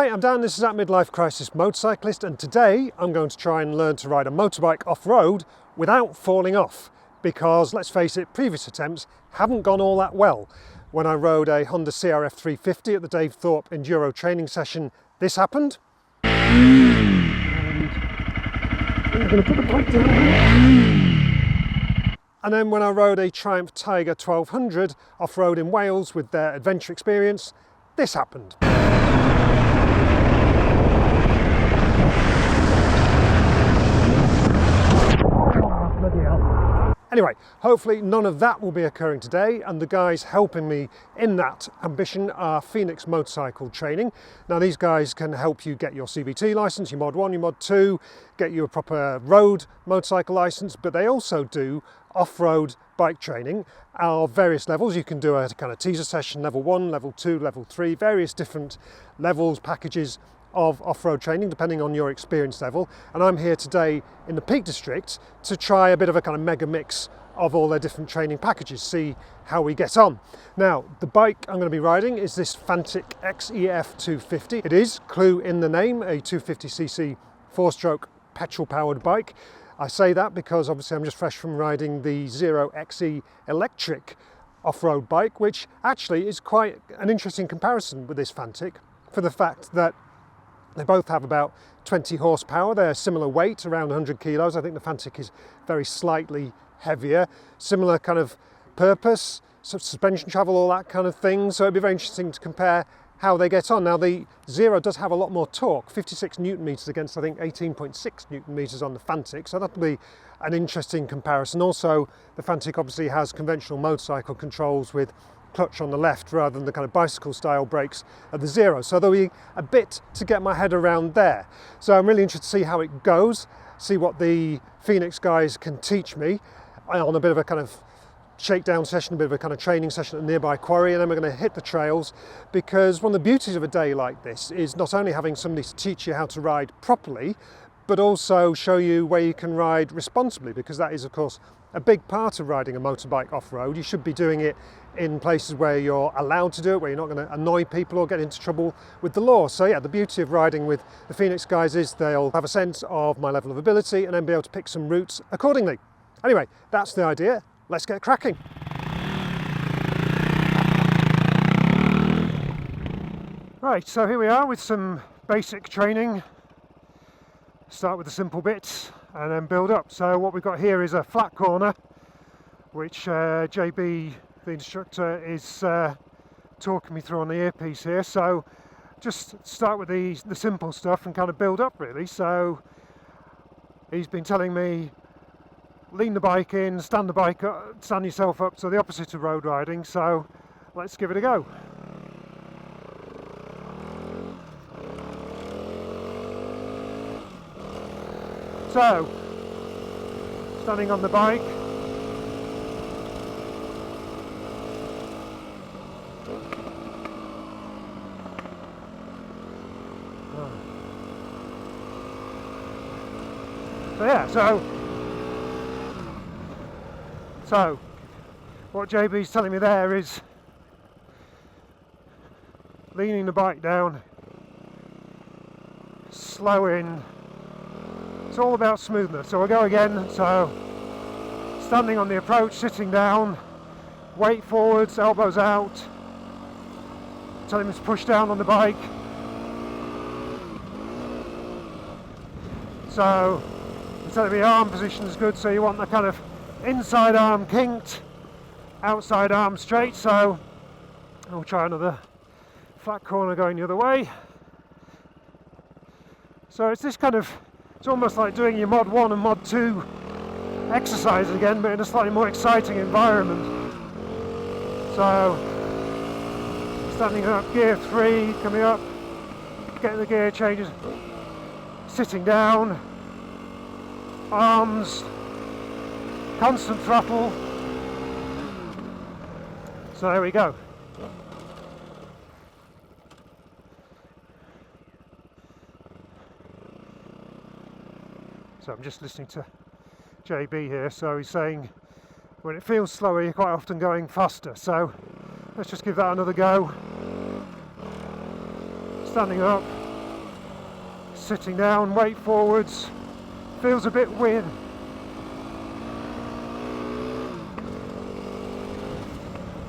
Hi, I'm Dan, this is At Midlife Crisis Motorcyclist, and today I'm going to try and learn to ride a motorbike off-road without falling off, because let's face it, previous attempts haven't gone all that well. When I rode a Honda CRF 350 at the Dave Thorpe Enduro training session, this happened. And then when I rode a Triumph Tiger 1200 off-road in Wales with their adventure experience, this happened. Anyway, hopefully none of that will be occurring today, and the guys helping me in that ambition are Phoenix Motorcycle Training. Now these guys can help you get your CBT license, your Mod 1, your Mod 2, get you a proper road motorcycle license, but they also do off-road bike training at various levels. You can do a kind of teaser session, level 1, level 2, level 3, various different levels, packages of off-road training depending on your experience level, and I'm here today in the Peak District to try a bit of a kind of mega mix of all their different training packages, see how we get on. Now the bike I'm going to be riding is this Fantic XEF 250. It is, clue in the name, a 250cc 4-stroke petrol powered bike. I say that because obviously I'm just fresh from riding the Zero XE electric off-road bike, which actually is quite an interesting comparison with this Fantic for the fact that they both have about 20 horsepower. They're similar weight, around 100 kilos. I think the Fantic is very slightly heavier. Similar kind of purpose, suspension travel, all that kind of thing. So it'd be very interesting to compare how they get on. Now the Zero does have a lot more torque, 56 Newton meters against I think 18.6 Newton meters on the Fantic. So that'll be an interesting comparison. Also, the Fantic obviously has conventional motorcycle controls with clutch on the left rather than the kind of bicycle style brakes of the Zero. So there'll be a bit to get my head around there. So I'm really interested to see how it goes, see what the Phoenix guys can teach me on a bit of a kind of shakedown session, a bit of a kind of training session at a nearby quarry, and then we're going to hit the trails, because one of the beauties of a day like this is not only having somebody to teach you how to ride properly, but also show you where you can ride responsibly, because that is of course a big part of riding a motorbike off-road. You should be doing it in places where you're allowed to do it, where you're not going to annoy people or get into trouble with the law. So yeah, the beauty of riding with the Phoenix guys is they'll have a sense of my level of ability and then be able to pick some routes accordingly. Anyway, that's the idea. Let's get cracking. Right, so here we are with some basic training. Start with the simple bits and then build up. So what we've got here is a flat corner, which JB, the instructor, is talking me through on the earpiece here. So just start with the simple stuff and kind of build up really. So he's been telling me lean the bike in, stand the bike up, stand yourself up, so the opposite of road riding. So let's give it a go. So, standing on the bike, so what JB's telling me there is leaning the bike down, slowing. It's all about smoothness. So we'll go again. So standing on the approach, sitting down, weight forwards, elbows out. Telling him to push down on the bike. So he's telling me arm position is good, so you want the kind of inside arm kinked, outside arm straight. So we'll try another flat corner going the other way. So it's this kind of, it's almost like doing your Mod 1 and Mod 2 exercise again, but in a slightly more exciting environment. So, standing up, gear 3, coming up, getting the gear changes, sitting down, arms, constant throttle. So there we go. So I'm just listening to JB here, so he's saying when it feels slower you're quite often going faster, so let's just give that another go. Standing up, sitting down, weight forwards, feels a bit weird.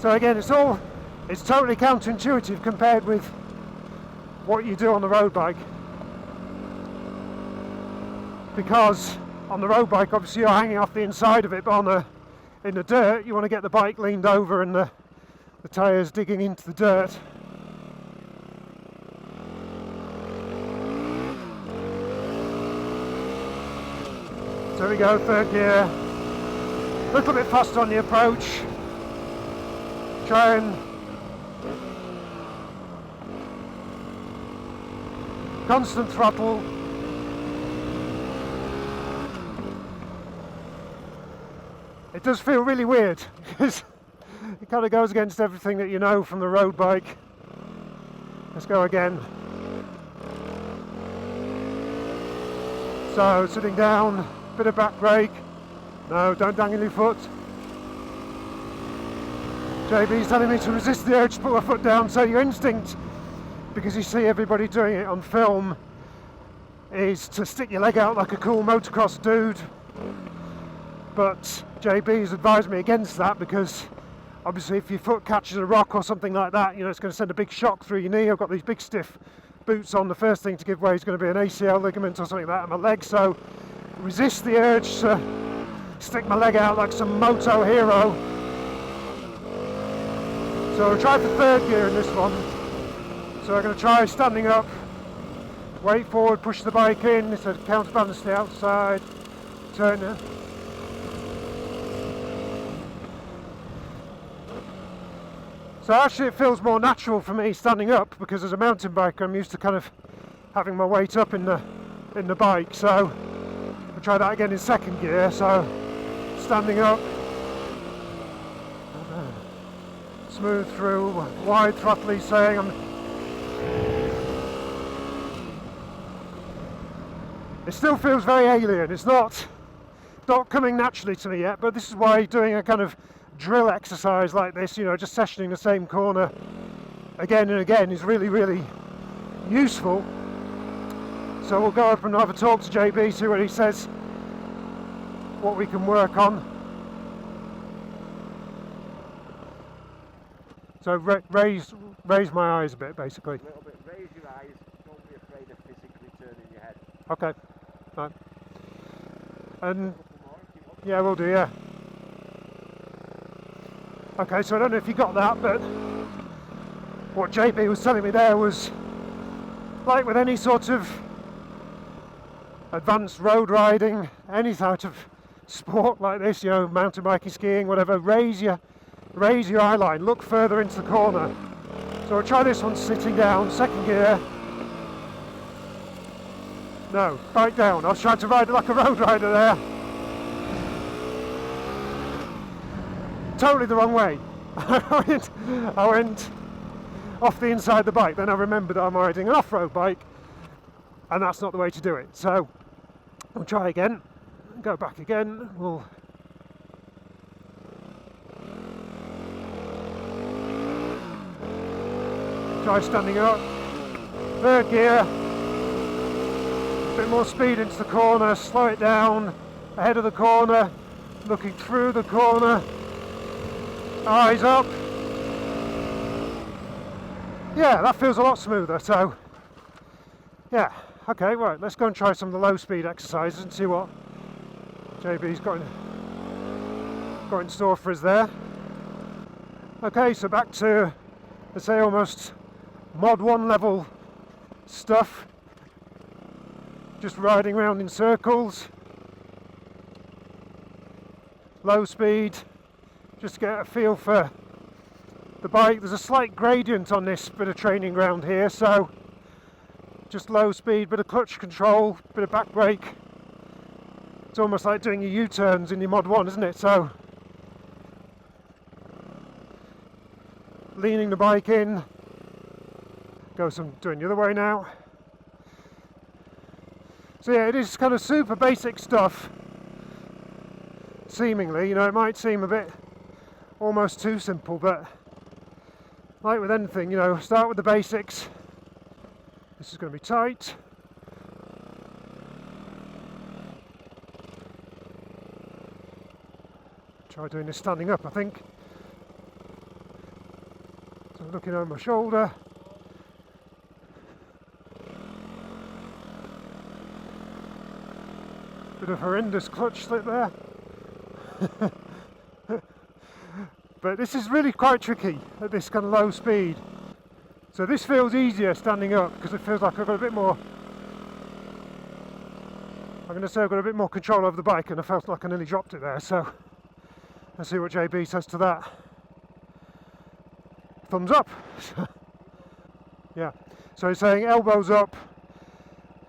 So again, it's totally counterintuitive compared with what you do on the road bike. Because on the road bike, obviously you're hanging off the inside of it, but in the dirt, you want to get the bike leaned over and the tyres digging into the dirt. So we go, third gear, a little bit fast on the approach, try and constant throttle. It does feel really weird because it kind of goes against everything that you know from the road bike. Let's go again. So sitting down, bit of back brake. No, don't dangle your foot. JB's telling me to resist the urge to put my foot down, so your instinct, because you see everybody doing it on film, is to stick your leg out like a cool motocross dude. But JB's advised me against that because obviously if your foot catches a rock or something like that, it's going to send a big shock through your knee. I've got these big stiff boots on. The first thing to give way is going to be an ACL ligament or something like that in my leg, so resist the urge to stick my leg out like some moto hero. So I'll try for third gear in this one. So I'm going to try standing up, weight forward, push the bike in, it's a counterbalance to the outside, turn it. So actually it feels more natural for me standing up because as a mountain biker I'm used to kind of having my weight up in the bike. So I'll try that again in second gear. So standing up, smooth through, wide throttle, he's saying. It still feels very alien. It's not coming naturally to me yet, but this is why doing a kind of drill exercise like this, just sessioning the same corner again and again is really, really useful. So we'll go up and have a talk to JB, see what he says, what we can work on. So raise my eyes a bit, basically. A little bit, raise your eyes, don't be afraid of physically turning your head. Okay, right. And yeah, we'll do, yeah. Okay, so I don't know if you got that, but what JB was telling me there was, like with any sort of advanced road riding, any sort of sport like this, mountain biking, skiing, whatever, raise your eye line, look further into the corner. So I'll try this one sitting down, second gear. No, bike down. I was trying to ride like a road rider there. Totally the wrong way. I went off the inside of the bike, then I remembered I'm riding an off-road bike and that's not the way to do it. So I'll try again, go back again, we'll try standing up, third gear, a bit more speed into the corner, slow it down, ahead of the corner, looking through the corner, eyes up. Yeah, that feels a lot smoother, so yeah, okay, right, let's go and try some of the low speed exercises and see what JB's got in store for us there. Okay, so back to, let's say, almost Mod 1 level stuff, just riding around in circles, low speed, just to get a feel for the bike. There's a slight gradient on this bit of training ground here, so just low speed, bit of clutch control, bit of back brake. It's almost like doing your U-turns in your Mod 1, isn't it? So leaning the bike in, doing the other way now. So yeah, it is kind of super basic stuff, seemingly. It might seem a bit almost too simple, but like with anything, start with the basics. This is going to be tight, Try doing this standing up, I think. So looking over my shoulder. Bit of horrendous clutch slip there. But this is really quite tricky at this kind of low speed. So this feels easier standing up because it feels like I've got a bit more, I'm going to say I've got a bit more control over the bike, and I felt like I nearly dropped it there, so let's see what JB says to that. Thumbs up. Yeah, so he's saying elbows up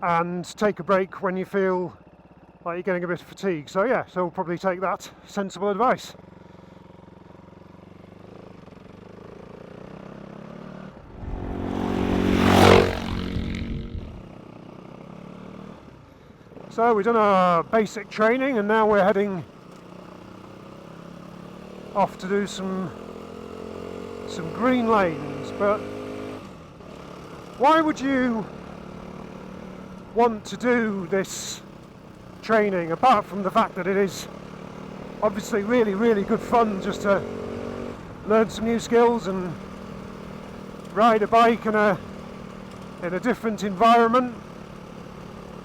and take a break when you feel like you're getting a bit of fatigue. So yeah, so we'll probably take that sensible advice. So we've done our basic training and now we're heading off to do some green lanes. But why would you want to do this training apart from the fact that it is obviously really good fun just to learn some new skills and ride a bike in a different environment?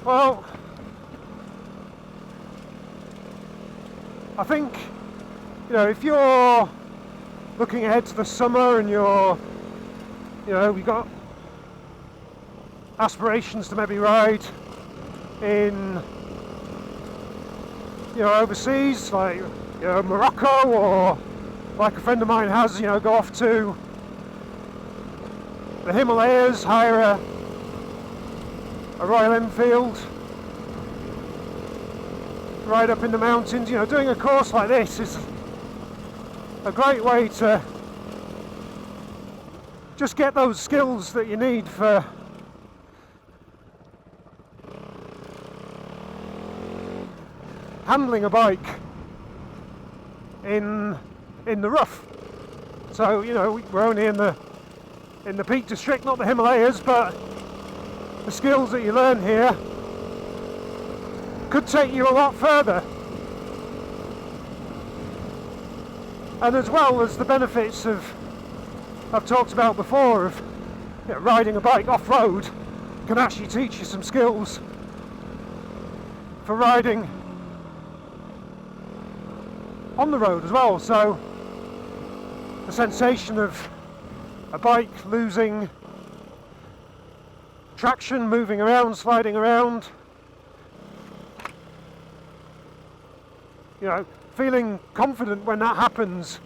Well, I think, you know, if you're looking ahead to the summer and you've got aspirations to maybe ride in, overseas, like, Morocco, or like a friend of mine has, go off to the Himalayas, hire a Royal Enfield, ride up in the mountains. Doing a course like this is a great way to just get those skills that you need for handling a bike in the rough. So we're only in the Peak District, not the Himalayas, but the skills that you learn here could take you a lot further. And as well as the benefits I've talked about before of riding a bike off-road can actually teach you some skills for riding on the road as well. So the sensation of a bike losing traction, moving around, sliding around, feeling confident when that happens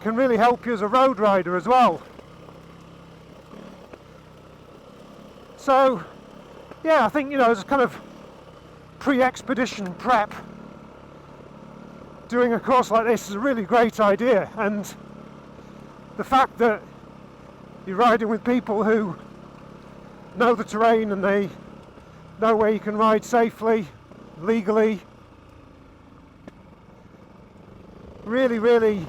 can really help you as a road rider as well. So yeah, I think as a kind of pre-expedition prep, doing a course like this is a really great idea. And the fact that you're riding with people who know the terrain and they know where you can ride safely, legally, really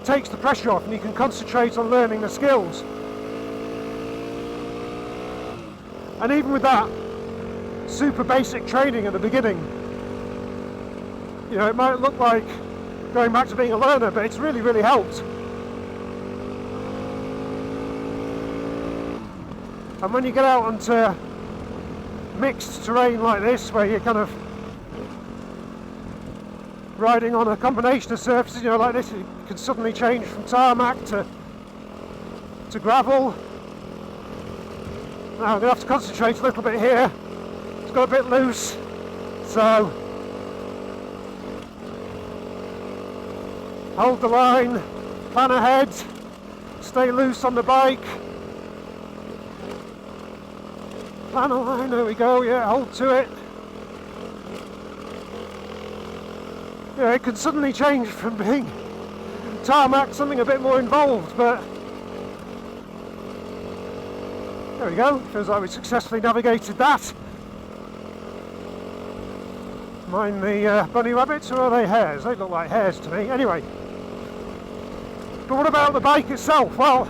takes the pressure off, and you can concentrate on learning the skills. And even with that super basic training at the beginning, it might look like going back to being a learner, but it's really helped. And when you get out onto mixed terrain like this, where you're kind of riding on a combination of surfaces, like this, you can suddenly change from tarmac to gravel. Now I'm going to have to concentrate a little bit here. It's got a bit loose, so hold the line, plan ahead, stay loose on the bike. Plan a line, there we go, yeah, hold to it. It can suddenly change from being tarmac, something a bit more involved, but there we go, feels like we successfully navigated that. Mind the bunny rabbits, or are they hares? They look like hares to me. Anyway, but what about the bike itself? Well,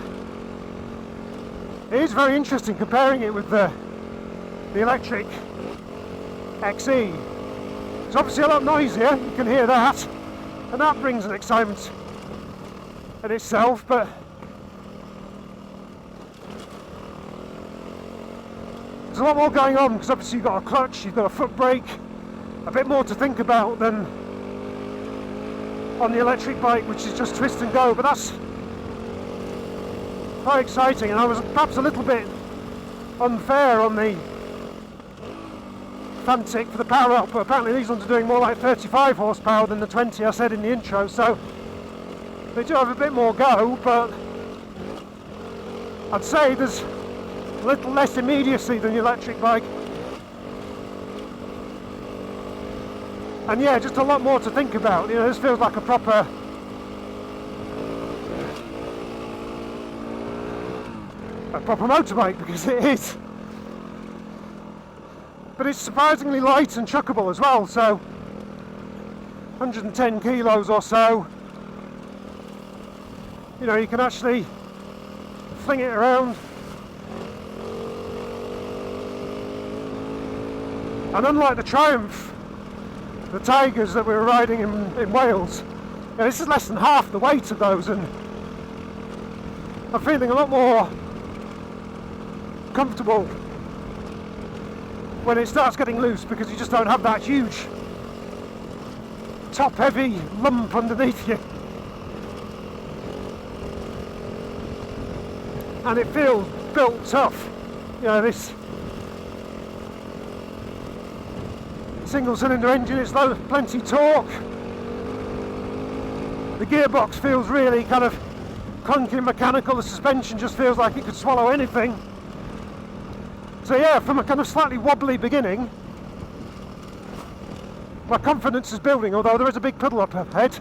it is very interesting comparing it with the electric XE. It's obviously a lot noisier, you can hear that, and that brings an excitement in itself, but there's a lot more going on because obviously you've got a clutch, you've got a foot brake, a bit more to think about than on the electric bike, which is just twist and go, but that's quite exciting. And I was perhaps a little bit unfair on the Fantic for the power output. Apparently these ones are doing more like 35 horsepower than the 20 I said in the intro, so they do have a bit more go, but I'd say there's a little less immediacy than the electric bike. And yeah, just a lot more to think about. You know, this feels like a proper motorbike, because it is. But it's surprisingly light and chuckable as well, so 110 kilos or so. You know, you can actually fling it around. And unlike the Triumph, the Tigers that we were riding in Wales, this is less than half the weight of those, and I'm feeling a lot more comfortable when it starts getting loose, because you just don't have that huge top heavy lump underneath you, and it feels built tough. You know, this single cylinder engine, it's plenty torque. The gearbox feels really kind of clunky and mechanical. The suspension just feels like it could swallow anything. So yeah, from a kind of slightly wobbly beginning, my confidence is building, although there is a big puddle up ahead.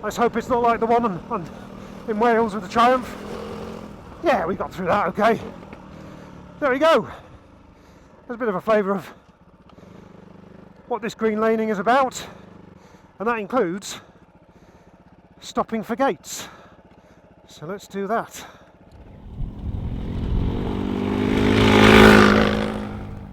Let's hope it's not like the one in Wales with the Triumph. Yeah, we got through that okay. There we go. There's a bit of a flavour of what this green laning is about, and that includes stopping for gates. So let's do that.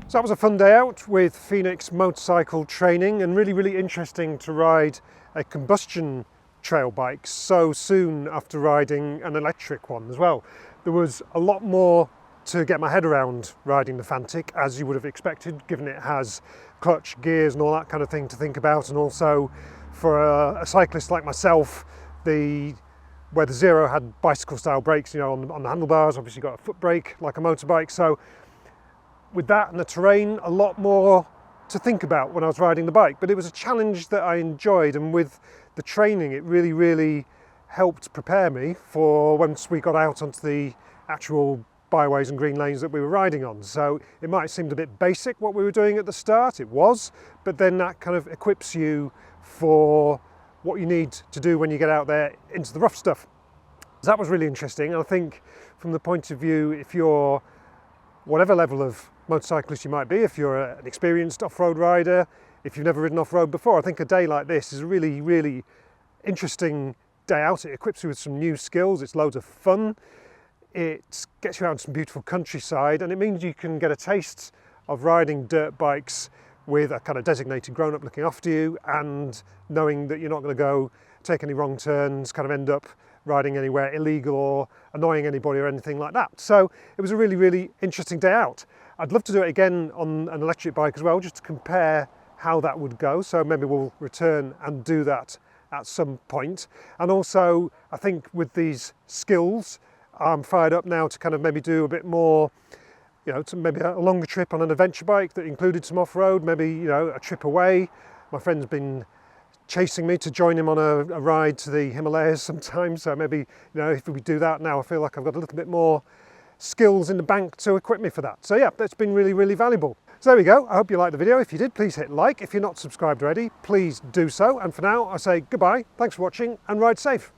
So that was a fun day out with Phoenix motorcycle training, and really interesting to ride a combustion trail bike so soon after riding an electric one as well. There was a lot more to get my head around riding the Fantic, as you would have expected, given it has clutch, gears and all that kind of thing to think about, and also for a cyclist like myself, where the Zero had bicycle style brakes, you know, on the handlebars, obviously got a foot brake like a motorbike, so with that and the terrain, a lot more to think about when I was riding the bike. But it was a challenge that I enjoyed, and with the training it really helped prepare me for once we got out onto the actual byways and green lanes that we were riding on. So it might have seemed a bit basic what we were doing at the start, it was, but then that kind of equips you for what you need to do when you get out there into the rough stuff. So that was really interesting. And I think from the point of view, if you're whatever level of motorcyclist you might be, if you're an experienced off-road rider, if you've never ridden off-road before, I think a day like this is a really interesting day out. It equips you with some new skills, it's loads of fun. It gets you out in some beautiful countryside, and it means you can get a taste of riding dirt bikes with a kind of designated grown-up looking after you, and knowing that you're not going to go take any wrong turns, kind of end up riding anywhere illegal or annoying anybody or anything like that. So it was a really interesting day out. I'd love to do it again on an electric bike as well, just to compare how that would go. So maybe we'll return and do that at some point. And also, I think with these skills, I'm fired up now to kind of maybe do a bit more, you know, to maybe a longer trip on an adventure bike that included some off-road, maybe, you know, a trip away. My friend's been chasing me to join him on a ride to the Himalayas sometime, so maybe, you know, if we do that now, I feel like I've got a little bit more skills in the bank to equip me for that. So yeah, that's been really valuable. So there we go. I hope you liked the video. If you did, please hit like. If you're not subscribed already, please do so. And for now, I say goodbye, thanks for watching, and ride safe.